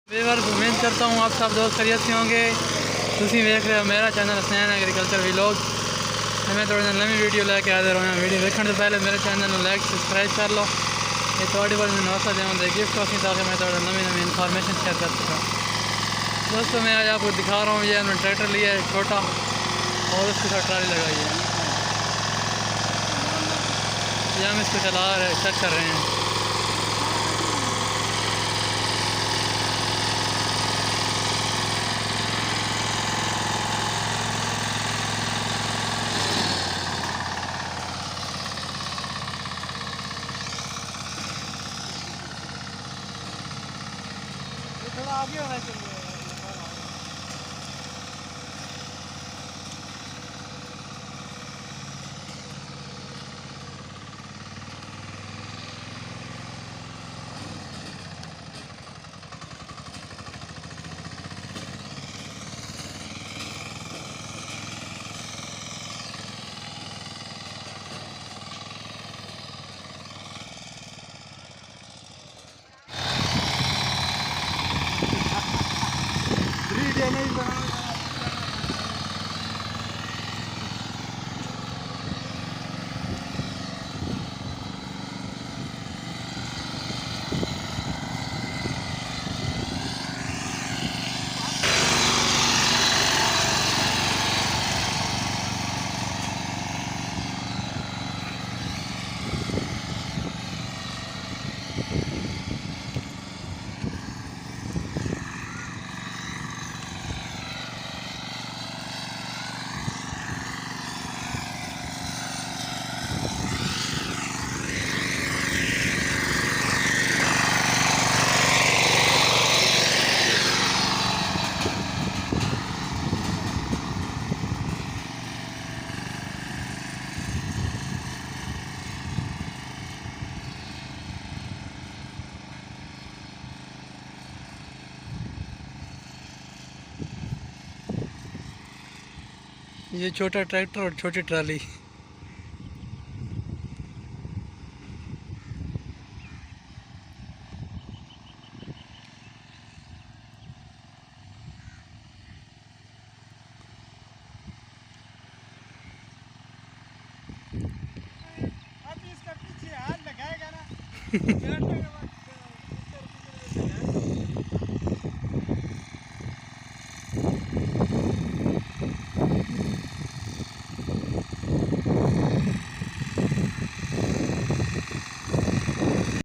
Viewers, उम्मीद करता हूँ आप सब दोस्त खैरियत से होंगे। तुम देख रहे हो मेरा चैनल हसनैन एग्रीकल्चर व्लॉग। मैं थोड़ी नवी वीडियो लैके हाजिर होया। वीडियो देखने से पहले मेरे चैनल को लाइक सब्सक्राइब कर लो। ये थोड़ी बार मैं नौसा दें गिफ्ट होती ताकि मैं थोड़ा नवी नवी इन्फॉर्मेशन शेयर कर सकूँ। दोस्तों मैं आज आपको दिखा रहा हूँ, ये हमने ट्रैक्टर लिया है छोटा और उसके साथ ट्राली लगाई है। ये हम इसको चला रहे चेक कर रहे हैं। थोड़ा आगे होना चाहिए। नहीं बना ये छोटा ट्रैक्टर और छोटी ट्राली। अभी इसका पीछे हाथ लगाएगा ना।